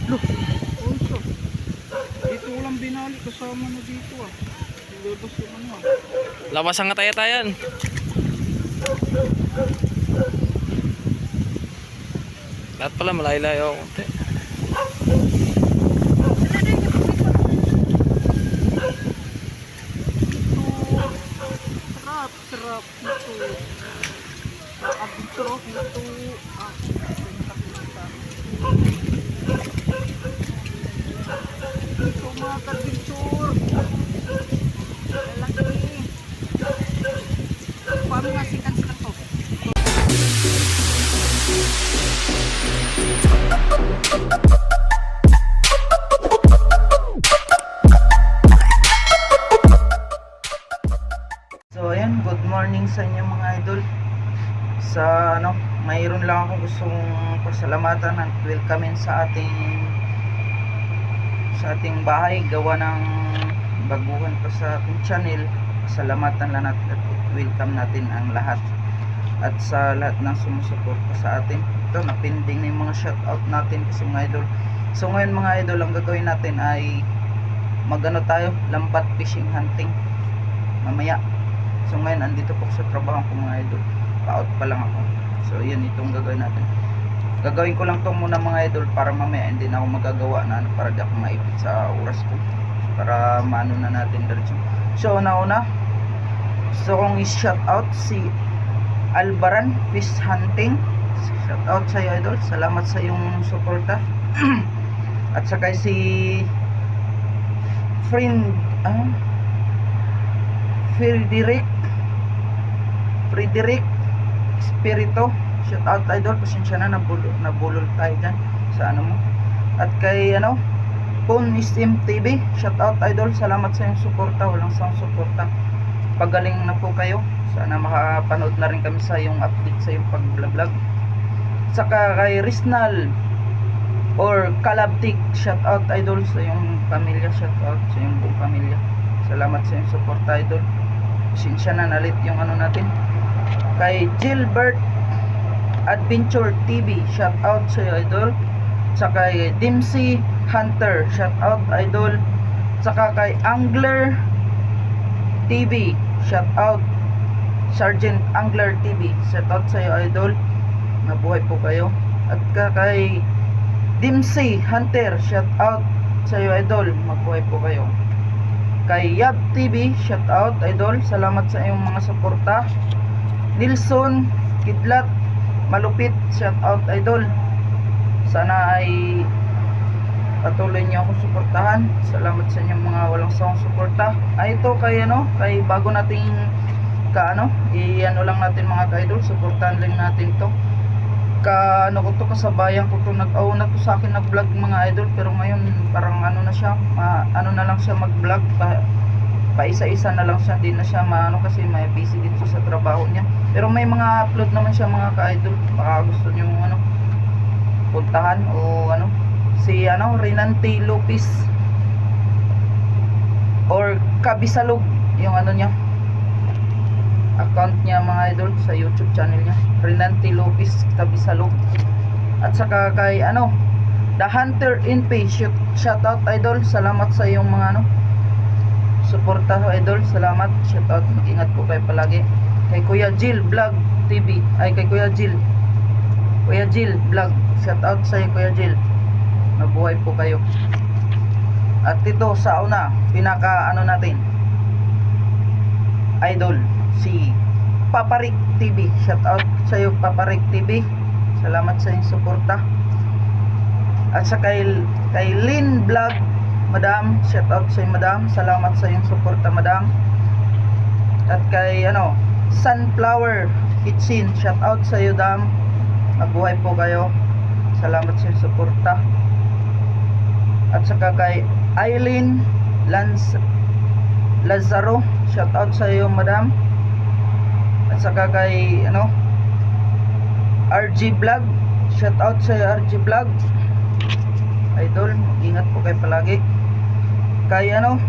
Look, also. Dito walang binali kasama na dito ah. Ilabas yung ano ah. Lawas ang taya-tayan. Lahat pala malayo-layo ako konti. Sarap, sarap nito. Sarap nito. Ah, ito mga kadventure. Lalaki. Paano nga sikans na to? So ayan, good morning sa inyo mga idol. Sa ano, mayroon lang akong gustong pasalamatan at welcome sa ating bahay, gawa ng baguhan pa sa ating channel. Pasalamatan lang natin at welcome natin ang lahat at sa lahat ng sumusuporta sa atin. Ito, napinding na yung mga shoutout natin kasi mga idol. So ngayon mga idol, ang gagawin natin ay magano tayo, lambat fishing hunting mamaya. So ngayon andito po sa trabaho ko mga idol, pa-out pa lang ako. So yun, itong gagawin natin. Gagawin ko lang to muna mga idol para mamaya hindi na ako magagawa na ano, para di ako maipit sa oras ko, para maano na natin diretso. So una gusto kong i-shout out si Albaran Fish Hunting. Shout out sa iyo idol, salamat sa iyong suporta. At saka si Frederick Espirito, shout out idol, pasensya na nabulol tayo dyan sa ano mo. At kay ano, Pon Steam TV, shout out idol, salamat sa iyong suporta, walang sawang suporta. Pagaling na po kayo, sana makapanood na rin kami sa iyong update sa iyong pag-vlog. Saka kay Risnal or Kalabtik, shout out idol sa iyong pamilya, shout out sa iyong buong pamilya, salamat sa iyong suporta idol. Pasensya na nalit yung ano natin. Kay Gilbert Adventure TV, shout out sa iyo idol. Saka kay Dimsy Hunter, shout out idol. Saka kay Angler TV, shout out. Sergeant Angler TV, shout out sa iyo idol, mabuhay po kayo. At kay Dimsy Hunter, shout out sa iyo idol, mabuhay po kayo. Kay Yab TV, shout out idol, salamat sa iyong mga suporta. Nilson Kidlat Malupit, shout out idol, sana ay patuloy niyo akong suportahan. Salamat sa inyong mga walang sawang suporta. Ay ito kay ano, kay bago nating i-ano lang natin mga ka-idol, suportahan lang natin to. Ano ko to, kasabayan ko to, nag-auna to sa akin nag-vlog mga idol, pero ngayon parang ano na siya, ano na lang siya mag-vlog, pa isa-isa na lang siya, hindi na siya maano kasi may busy dito sa trabaho niya. Pero may mga upload naman siya mga ka-idol, baka gusto niyo ano, puntahan o ano, si ano, Renante Lopez or Kabisalog, yung ano niya, account niya mga idol sa YouTube channel niya, Renante Lopez Kabisalog. At saka kay ano, The Hunter NP, shout out idol, salamat sa iyong mga ano, suporta idol, salamat, shout out, mag-ingat po kayo palagi. Kay Kuya Jill Vlog TV, ay kay Kuya Jill Vlog, shout out sa iyo Kuya Jill, mabuhay po kayo. At ito sa una, pinaka ano natin idol, si Paparik TV, shout out sa iyo Paparik TV, salamat sa iyong suporta. At sa kay Lynn Vlog Madam, shout out sa iyo Madam, salamat sa iyong suporta Madam. At kay ano, Sunflower Kitchen, shout out sa iyo Dam, mabuhay po kayo, salamat sa iyong suporta. At saka kay Eileen Lazaro, shout out sa iyo Madam. At saka kay ano, RG Vlog, shout out sa RG Vlog idol, ingat po kayo palagi. Kay ano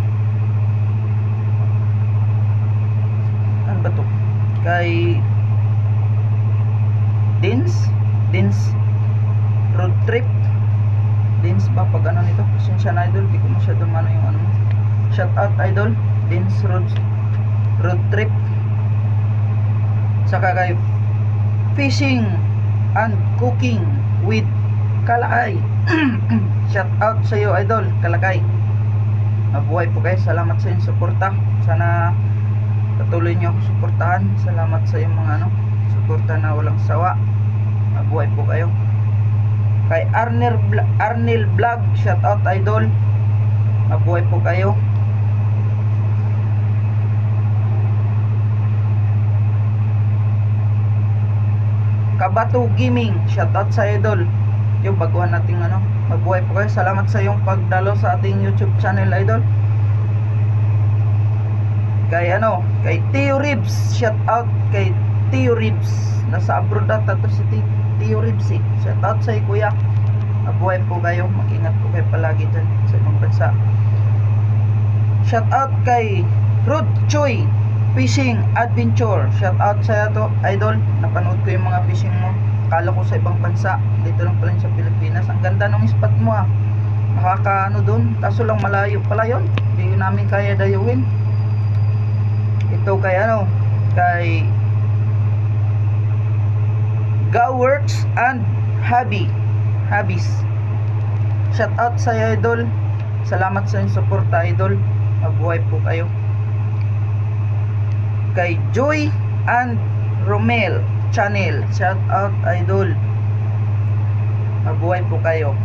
ba to, kay Dins Road Trip Dins ba pag ano nito? Pasensya na idol, di ko masyado mano yung ano mo. Shout out idol, Dins road trip. Saka kay fishing and cooking with Kalakay. Shout out sa iyo idol, Kalakay. Mabuhay po kayo, salamat sa inyong suporta. Sana patuloy niyo ako suportahan. Salamat sa iyong mga ano, suporta na walang sawa. Mabuhay po kayo. Kay Arnel Vlog, shout out idol. Mabuhay po kayo. Kabato Gaming, shout out sa idol. Yung baguhan nating ano, mabuhay po kayo. Salamat sa iyong pagdalo sa ating YouTube channel idol. Kay ano, kay Tio Ribs, shout out kay Tio Ribs. Nasa abroad ata to si Tio Ribs eh. Shout out sa iyo kuya. Mabuhay po kayo, mag-ingat po kayo palagi dyan sa ibang bansa. Shout out kay Rod Choi Fishing Adventure. Shout out sa iyo to idol. Napanood ko yung mga fishing mo. Akala ko sa ibang bansa, dito lang pala sa Pilipinas. Ang ganda ng spot mo ah. Nakaka ano dun, kaso lang malayo pala yun. Hindi namin kaya dayuhin. Ito kay ano, kay Goworks and Habis. Shout out sa iyo idol. Salamat sa inyong suporta idol. Mabuhay po kayo. Kay Joy and Romel channel, shout out idol. Mabuhay po kayo.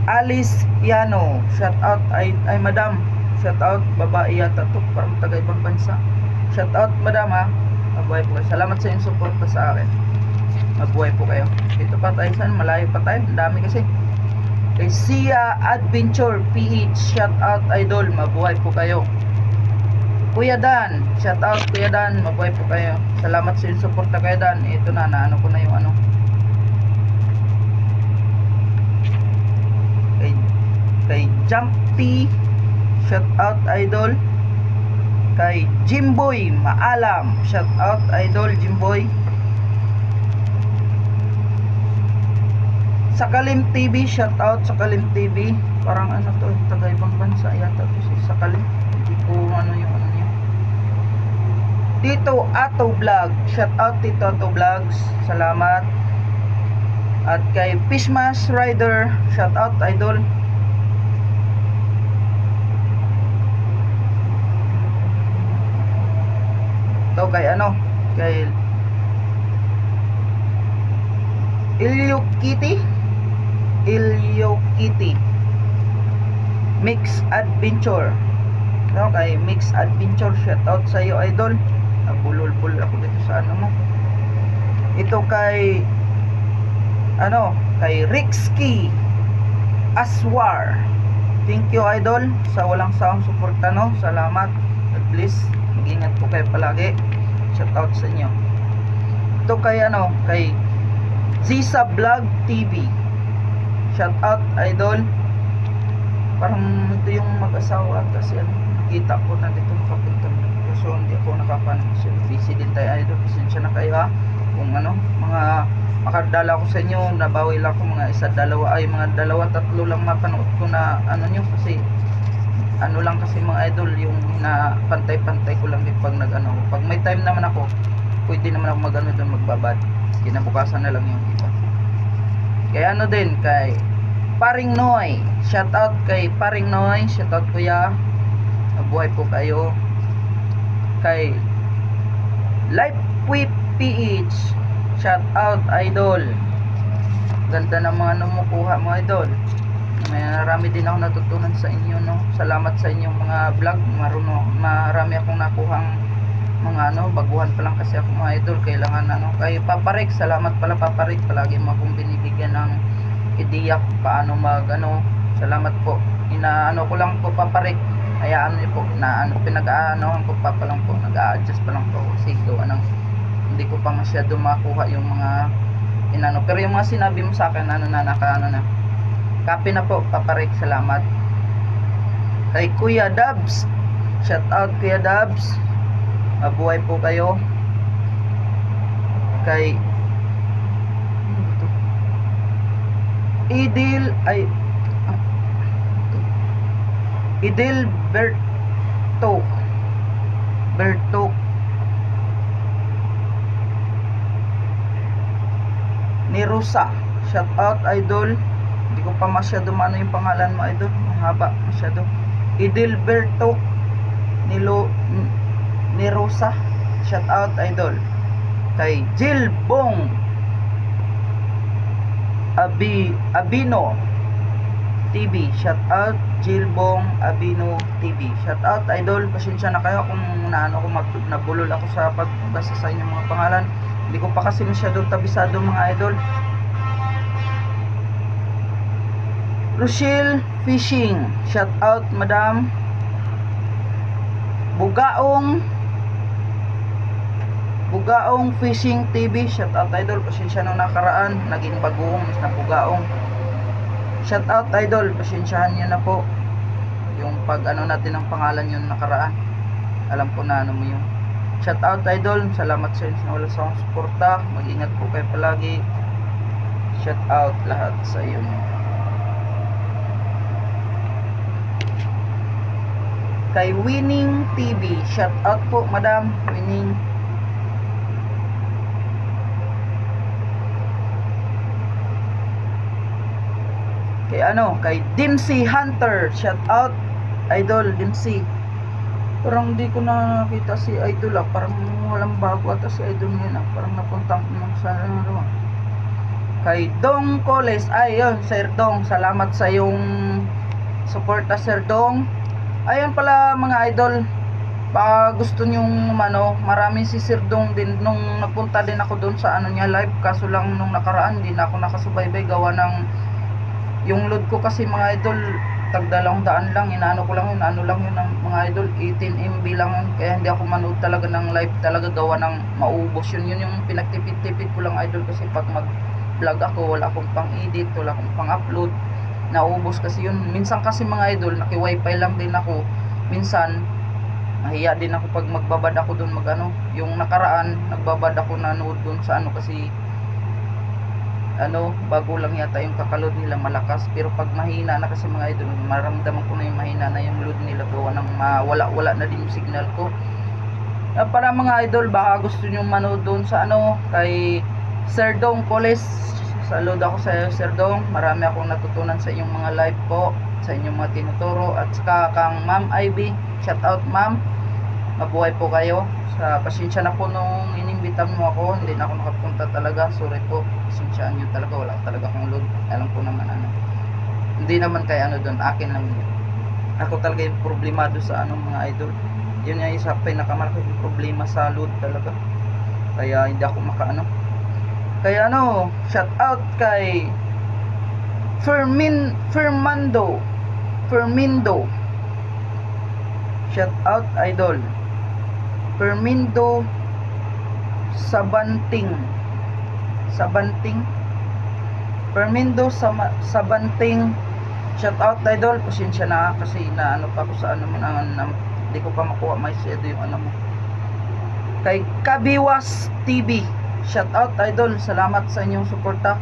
Alice Piano, shout out ay madam. Shout out, babae yata to, parang taga ibang bansa. Shout out madam ha. Mabuhay po kayo. Salamat sa inyong suporta sa akin. Mabuhay po kayo. Dito pa tayo, saan? Malayo pa tayo. Ang dami kasi. Kay Sia Adventure PH, shout out idol. Mabuhay po kayo. Kuya Dan, shout out Kuya Dan. Mabuhay po kayo. Salamat sa inyong suporta Kuya Dan. Ito na, naano ko na yung ano. Kay Jumpy, shout out idol. Kay Jimboy Maalam, shout out idol Jimboy. Sakalim TV, shout out Sakalim TV. Parang ano to, taga ibang bansa yata to si Sakalim. Hindi ko ano yung ano niya. Tito Ato Vlog, shout out Tito Ato Vlogs. Salamat. At kay Fishmash Rider, shout out idol. Ito kay ano, kay Ilyo Kitty Mix Adventure. No, kay Mix Adventure, shout out sa iyo idol. Nabulol-bul ako dito sa ano mo. Ito kay ano, kay Rixky Aswar. Thank you idol sa walang sawang suporta no. Salamat. At least mag-ingat po kayo palagi. Shout out sa inyo. Ito kay ano, kay Zisa Vlog TV. Shout out idol. Parang ito yung mag-asawa kasi ano, nakita ko na dito nakapunta. So hindi ako nakapanan. So busy din tayo idol. Pasensya na kayo ha. Kung ano, mga makadala ko sa inyo, nabawi lang ako mga mga dalawa, tatlo lang mapanood ko na ano nyo kasi ano lang kasi mga idol yung na pantay-pantay ko lang din pag nag-ano. Pag may time naman ako, pwede naman ako mag-ano doon, magbabad. Kinabukasan na lang yung iba. Kaya ano din kay Paring Noy, shout out kay Paring Noy, shout out kuya. Mabuhay po kayo. Kay Life Whip PH, shout out idol. Ganda ng mga numukuha mo idol. Marami din ako natutunan sa inyo no. Salamat sa inyong mga vlog. Marami akong nakuhang mga ano, baguhan pa lang kasi ako mga idol. Kailangan ano, kay Paparik, salamat pala Paparik. Palagi mo akong binibigyan ng ideya kung paano mag ano. Salamat po. Inaano ko lang po Paparik. Hayaan niyo po na ano, pinag-aanohan ko pa lang po, nag-a-adjust pa lang po kasi ano, hindi ko pa masyado makuha yung mga inano. Pero yung mga sinabi mo sa akin ano na nakaano na. Copy na po Paparik, salamat. Kay Kuya Dubs, shout out Kuya Dubs. Mabuhay po kayo. Kay Idilberto Nirusa, shout out idol. Hindi ko pa masyado maano yung pangalan mo idol, mahaba masyado. Idilberto Nirusa, shout out idol. Kay Jilbong Abino TV, shout out Jilbong Abino TV, shout out idol. Pasensya na kayo kung naano ko nabulol ako sa pagbasa sa inyong mga pangalan. Hindi ko pa kasi masyado tabisado mga idol. Rochelle Fishing, shout out madam. Bugaong Fishing TV, shout out idol. Pasensya nung nakaraan naging bagoong na Bugaong. Shout out idol, pasensyahan niyo na po yung pag ano natin ng pangalan yung nakaraan. Alam ko na ano mo yung shout out idol. Salamat sa inyo wala sa suporta. Mag-ingat po kayo palagi. Shout out lahat sa iyo. Kay Winning TV, shout out po madam Winning. Kay Dimsy Hunter, shout out idol Dimsy. Parang di ko na nakita si idol parang walang bago ata si idol ngayon parang napuntang sa ano. Kay Dong Coles, ayun Sir Dong, salamat sa yung suporta Sir Dong. Ayun pala mga idol, baka gusto nyong marami si Sir Dong din nung napunta din ako doon sa ano niya live, kaso lang nung nakaraan hindi na ako nakasubaybay gawa ng yung load ko kasi mga idol tag 200 lang, inaano lang yun ng mga idol, 18 MB lang yun, kaya hindi ako manood talaga ng live talaga gawa ng maubos yun yung pinagtipid-tipid ko lang idol, kasi pag mag vlog ako wala akong pang edit, wala akong pang upload, naubos kasi yun. Minsan kasi mga idol naki wifi lang din ako, minsan mahiya din ako pag magbabad ako doon yung nakaraan nagbabad ako nanood doon sa kasi bago lang yata yung kakaload nila malakas, pero pag mahina na kasi mga idol maramdaman ko na yung mahina na yung load nila gawa ng wala na din yung signal ko. Para mga idol baka gusto nyo manood doon sa kay Sir Dong Coles, salud ako sa iyo Sir Dong, marami akong natutunan sa inyong mga live po, sa inyong mga tinuturo, at saka kang Ma'am Ivy, shout out ma'am, mabuhay po kayo. Sa pasensya na po nung inimbitan mo ako, hindi na ako nakapunta talaga, sorry po, pasensyaan nyo talaga, wala talaga akong load, alam ko naman hindi naman kay doon, akin lang yun. Ako talaga yung problemado sa mga idol, yun yung isa pinakamalaking problema sa load talaga, kaya hindi ako kaya shout out kay Fermindo, shout out idol. Fermindo Sabanting, shout out idol. Pasensya na kasi pa ako sa hindi ko pa makuha masyado yung mo. Kay Kabiwas TV, shout out idol, salamat sa inyong suporta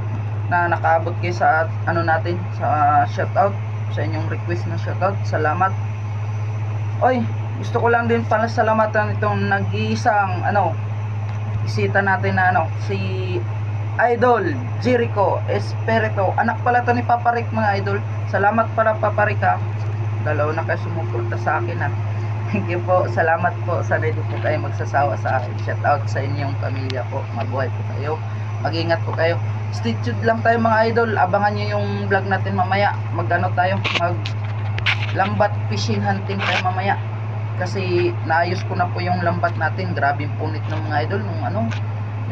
na nakaabot kayo sa natin sa shout out, sa inyong request na shout out, salamat. Oy, gusto ko lang din pala salamatan itong nag-iisang isita natin na si Idol Jericho Espirito, anak pala to ni Paparik mga idol. Salamat para Paparik dalawa na kayo sumuporta sa akin thank you po, salamat po, sana hindi po kayo magsasawa sa akin. Shout out sa inyong pamilya po, mabuhay po kayo, mag-ingat po kayo, stay tuned lang tayo mga idol, abangan nyo yung vlog natin mamaya, mag lambat fishing hunting tayo mamaya, kasi naayos ko na po yung lambat natin. Grabe yung punit ng mga idol nung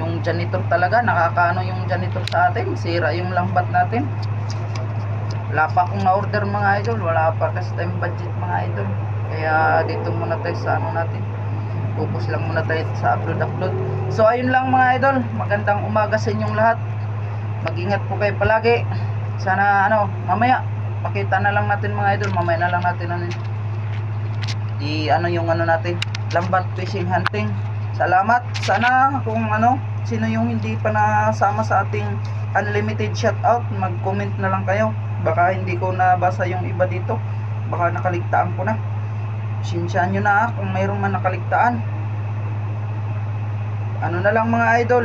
yung janitor talaga, nakakaano yung janitor sa atin, sira yung lambat natin. Wala pa akong na-order mga idol, wala pa kasi tayong budget mga idol, kaya dito muna tayo sa natin, focus lang muna tayo sa upload. So ayun lang mga idol, magandang umaga sa inyong lahat, mag-ingat po kayo palagi. Sana mamaya pakita na lang natin mga idol, mamaya na lang natin yung natin, lambat fishing hunting. Salamat. Sana kung sino yung hindi pa nasama sa ating unlimited shoutout, mag-comment na lang kayo, baka hindi ko nabasa yung iba dito, baka nakaligtaan ko na. Sinsyahan nyo na kung mayroong man nakaligtaan. Ano na lang mga idol,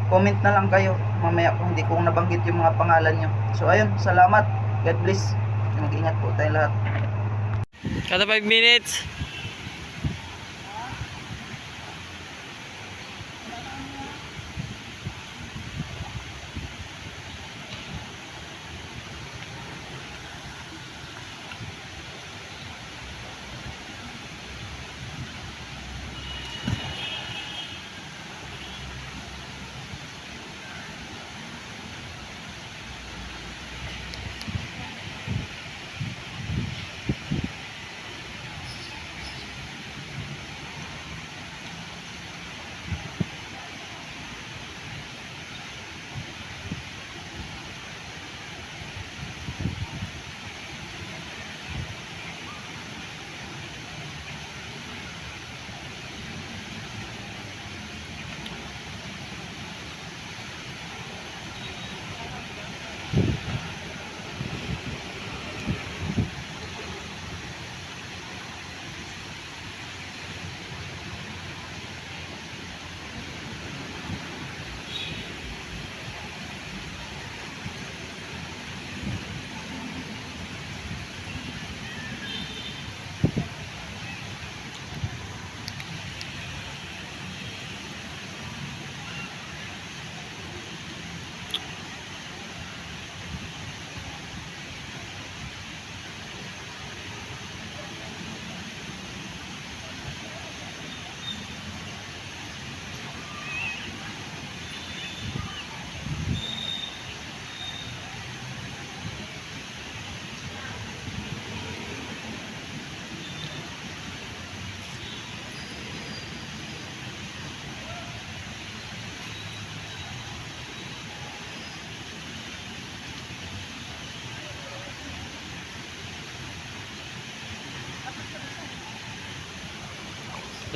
comment na lang kayo mamaya kung hindi ko nabanggit yung mga pangalan nyo. So ayun, salamat, God bless, mag-ingat po tayo lahat. Kada 5 minutes.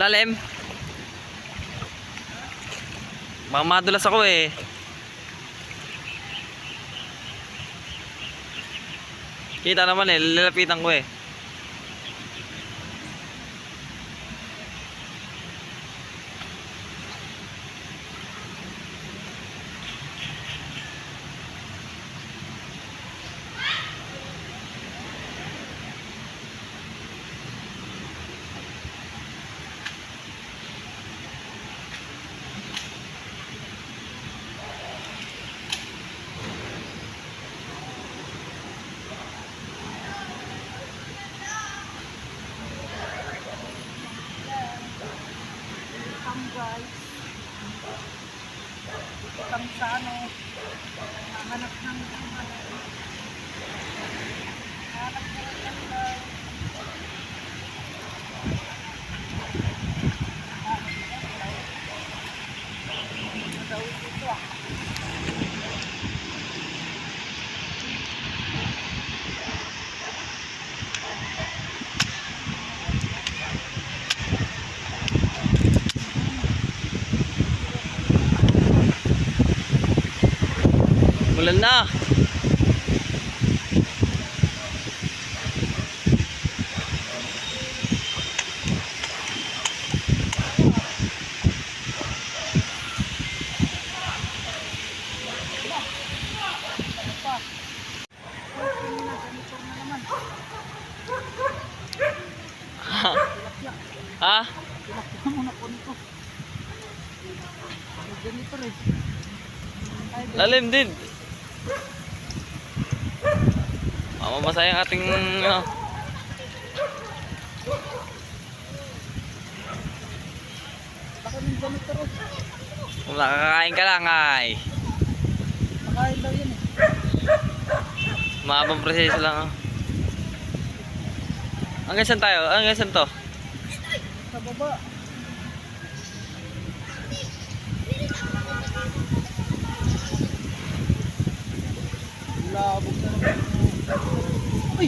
Lalim. Baka madulas ako eh. Kita naman eh, lalapitan ko eh. Guys, kami sa ano, hanap ng Ulan na. Ha? Lalim din. Mamamasa yung ating ano. Kung nakakain ka lang ay. Makain daw yun eh. Mahabang proseso lang. Hanggang saan tayo? Hanggang saan to? Sa baba. Labog na naman. Uy!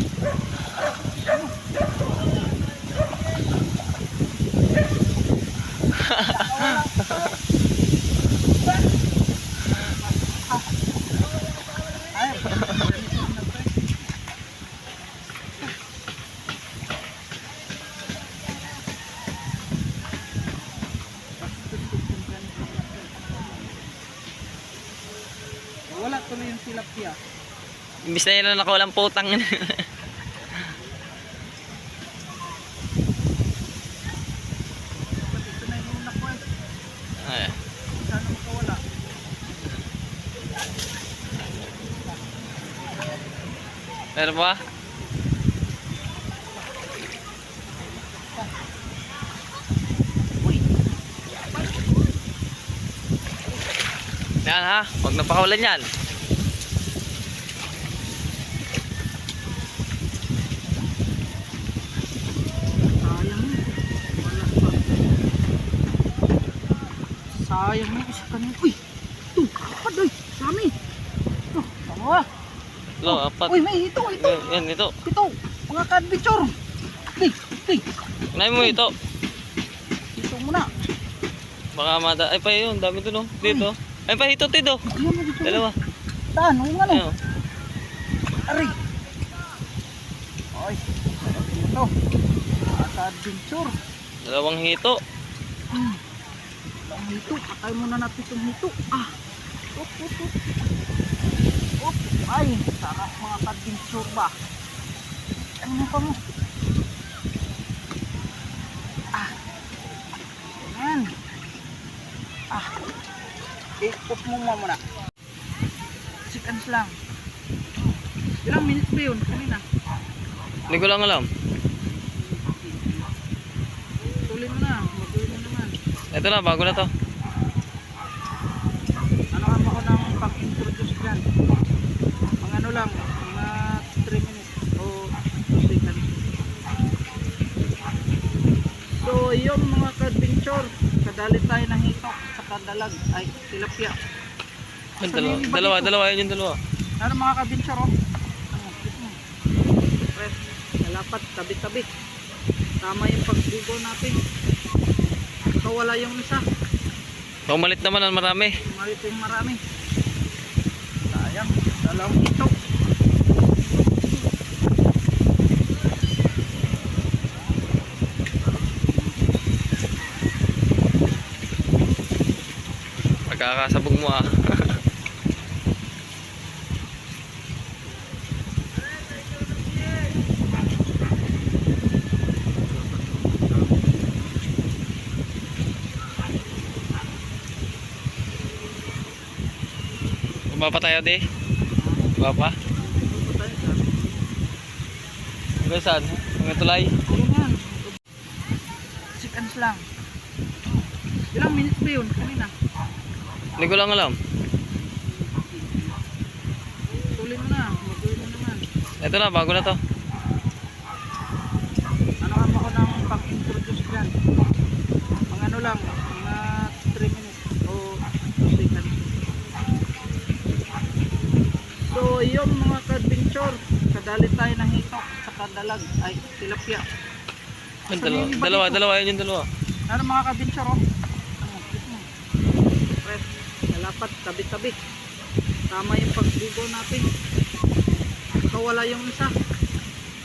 Imbis na yun na nakawalang putang. Ito na yung una ko eh. Ay, Sana makawala. meron ba? Uy, Yan ha, huwag na pakawalan yan. sayang mo. Wala pa. Sayang mo isa kanina. Uy, ito, kapad oy. Dami. Ito, dalawa. Lo, apat. Uy, may ito. Yan, ito. Ito, mga ka-adventure. Tig. Unahin mo ito. Ito muna. Baka mada. Ay pa yun, dami dun oh. Dito. Ay pa ito, dito. Ayan mo dito. Dalawa. Saan? Yung ano? Ayun. Aray. Ay, ito. Mga ka-adventure. Dalawang hito. Ang hito. Patay muna natin itong hito. Up. Ay, sarap mga ka-adventure ba? Ano pa mo? Ayan. Ikot mo muna. Seconds lang. Ilang minutes ba yun kanina? Hindi ko lang alam. Tuloy mo na. Mag-uwi mo naman. Ito na, bago na to. Ano ka mo ko ng pang-introduce dyan? Mga ano lang, mga 3 minutes o 2 seconds. So, yun mga ka-adventure. Kadali tayo ng hito sa kadalag. Ay, tilapia. Dalawa, yun yung dalawa. Ano mga ka-adventure oh? Press, nalapat, tabi-tabi. Tama yung pagbugo natin. Kawala yung isa. Pumalit naman ang marami. Marito yung marami. Sayang, dalawang hito. Pagkakasabog mo ah. Bumaba tayo di? Bumaba? Hanggang saan? Hanggang tulay? Ayan. Seconds lang. Ilang minutes ba yun kanina? Hindi ko lang alam. Tuloy mo na. Mag-uwi mo naman. Ito na, bago na to. Ano ka mo ko ng pang-introduce dyan? Mga ano lang, mga 3 minutes o 2 seconds. So, yung mga ka-adventure, kadali tayo ng hito sa kadalag. Ay, tilapia. Dalawa, yun yung dalawa. Ano mga ka-adventure oh? Press, nalapat, tabi-tabi. Tama yung pagbugo natin. Kawala yung isa.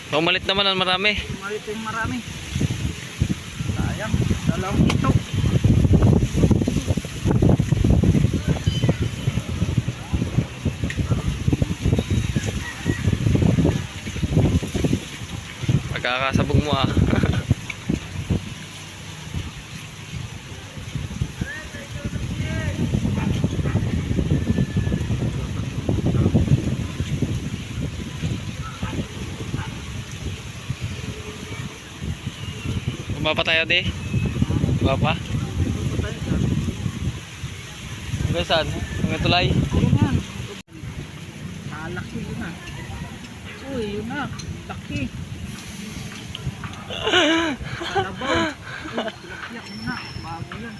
Pumalit naman ang marami. Marito yung marami. Sayang, dalawang hito. Pagkakasabog mo ah. Bumaba tayo di? Bumaba? Hanggang saan? Hanggang tulay? Ayan. Laki yun na. Uy, yun na. Laki. Kalabaw. Tilapia mo na. Bago yun.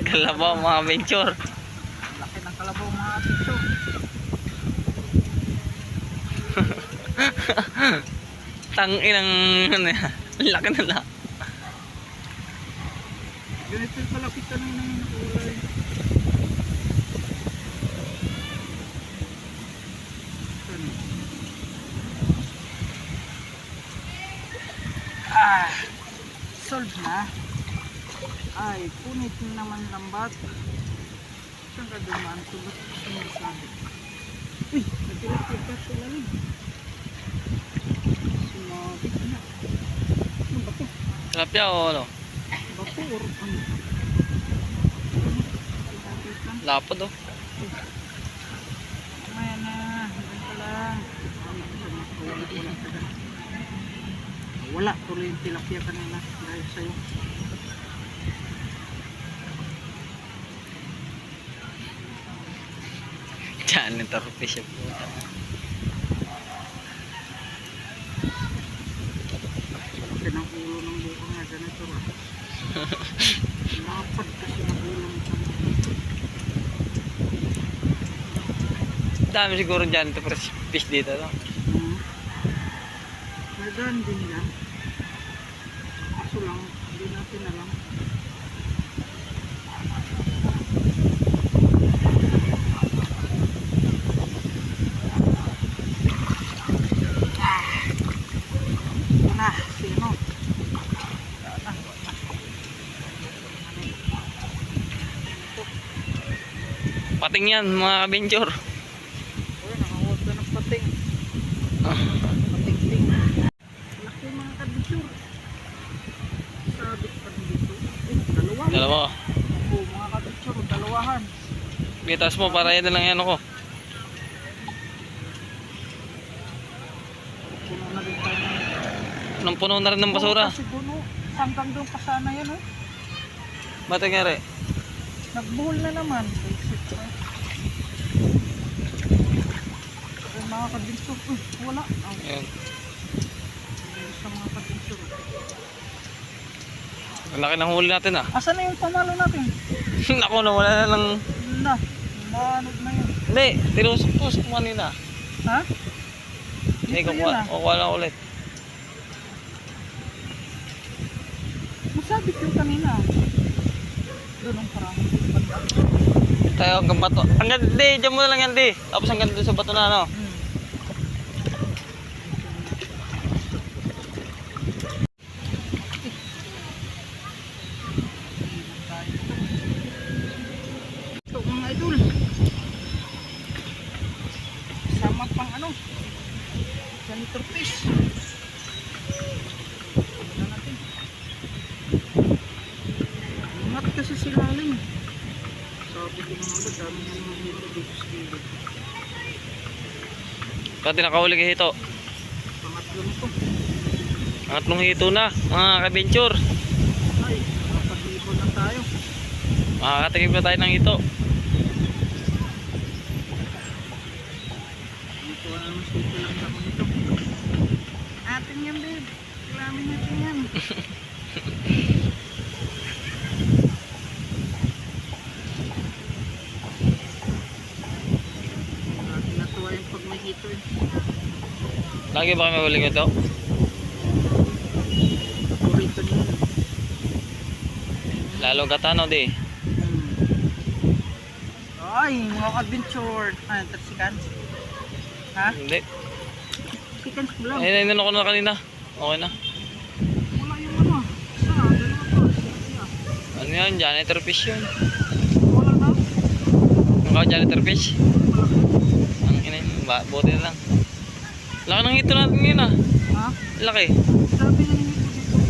Kalabaw mga venture. Laki ng kalabaw mga picture. Tangin ang ano yan. Laki na lang. Ganito yung kalaki kanina yung kulay. Solve na. Ay, punit naman lambat. Saan ka dumaan? Tulot. Sumasabi. Uy, nagtilapia pa sa lalim. Sumabi na. Ano ba to? Tilapia o ano? Bato or ano? Lapad oh. Ayan na. Hanggang ka lang. Wala. Tuloy yung tilapia kanina. Dahil sa'yo. Diyan, nagtarupi siya po. Kasi ng ulo ng buko nga ganito ra. Lapad kasi ng ulo ng Dami siguro dyan ito pero fish dito no? Nagaan din yan. Kaso lang, hindi natin alam. Ito na, sino? Pating yan mga adventure. Ayun, nakawag ka ng pating. Pating-ting. Laki mga kabisur. Sabit pa rin dito. Dalawa. Dalawa. Oo, mga kabisur, dalawahan. Bitas mo para yan na lang yan ako. Puno na rin tayo ng... Nang puno na rin ng basura. Kasi puno. Hanggang doon pa sana yan, oh. Ba't nangyari? Nagbuhol na naman. Ay, mga kabisur. Wala. Ayun. Sa mga kabisur. Ang laki ng huli natin ah. Asan na yung pamalo natin? Naku, nawala na ng... Na, maanod na yun. Hindi, tinusok-tusok mo kanina. Ha? Hindi, Dito yun, ah. kukuha lang ulit. Masabit yung kanina. Doon ang parang banda. Tayo hanggang bato. Hanggang, di, dyan mo na lang yan, di. Tapos hanggang doon sa bato na, ano. Ito mga idol. Sama pang ano. Janitor fish. Tignan natin. Ingat kasi si lalim. Sabi ko nga ba, dami na mga hito dito sa gilid. Pati nakahuli kay Hito. Pangatlo na to. Pangatlong hito na, mga ka-adventure. Ay, nakapag-ibon na tayo. Makakatigib na tayo ng hito. Ito na mas dito lang ako nito. Atin yan, babe. Kailangan natin yan. Atin natuwa yung pag may hito eh. Lagi ba kami huli ito? Paborito niyo yun. Lalo katano, di. Ay, mga adventure. Ah, tersikan. Ha? Hindi. Chicken ko lang. Ay, nainan ako na kanina. Okay na. Wala yung ano. Dalawa to. Yeah. Ano yan? Janitor fish yun. Wala na. Ang janitor fish. Wala na. Ang ina yun. Buti na lang. Laki ng hito natin yun ah. Ha? Laki. Sabi na nito dito.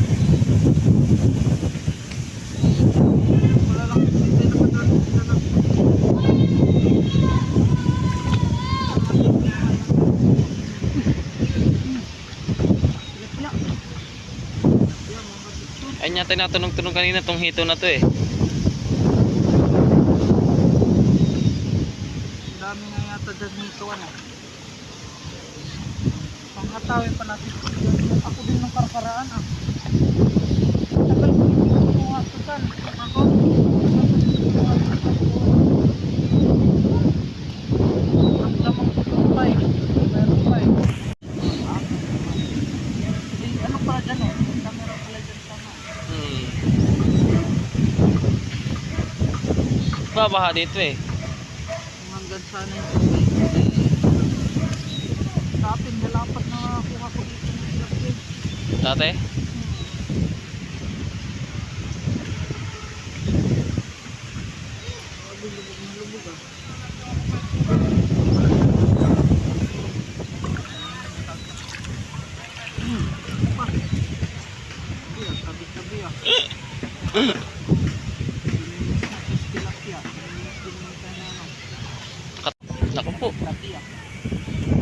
Wala lang. Hindi nakadali sila lang. Tilapia. Tilapia, mga dito. Ayun yata tinatanong-tanong kanina tong hito na to eh. Ang dami nga yata dyan nito ano. Panghatawin pa natin. Ako din ng karkaraan ah. Tagal ko hindi ko kumuha ito saan. Ako. Ang damang tutupay. Meron pa eh. Hindi, ano pala dyan eh. Camera pala dyan sama. Babaha dito eh. Hanggang sana yung tubig. Sa atin, dalapat na kuha ko dito ng tilapia. Dati? Lubog na lubog ah.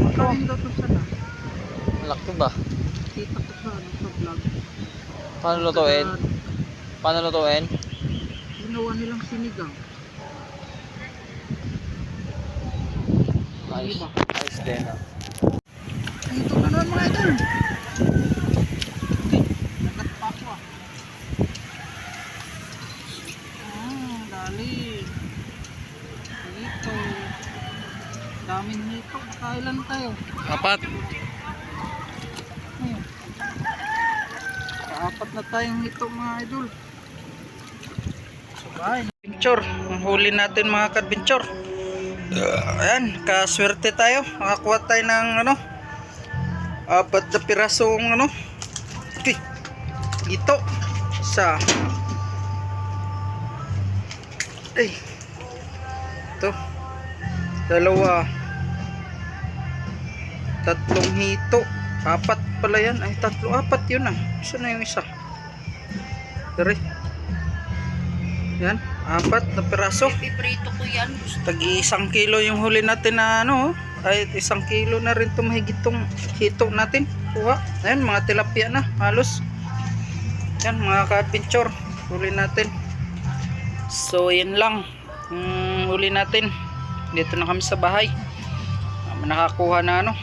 Makain daw to sana. Laki ba? Kita ko sa ano sa vlog. Paano lutuin? Paano lutuin? Ginawa nilang sinigang. Ayos. Diba? Ayos din ah. Ito na naman mga idol. Nagat pa ako ah. Dali. Dito. Daming nito. Kailan tayo? 4. Ayun. Kaapat na tayong nito mga idol. Sabay. Adventure. Ang huli natin mga ka-adventure. Ayan, kaswerte tayo. Makakuha tayo ng ano, 4 na pirasong ano. Okay. Ito. Isa. Ay. Ito. 2. 3 hito. 4 pala yan. Ay, 3, 4 yun ah. Saan na yung isa? Dari. Yan. 4 na piraso. Piprito ko yan. Tag 1 kilo yung huli natin na ano. Ay 1 kilo na rin itong mahigit itong hito natin. Kuha. Ayan, mga tilapia na. Halos. Yan, mga ka-adventure. Huli natin. So, yan lang. Huli natin. Dito na kami sa bahay. Nakakuha na ano.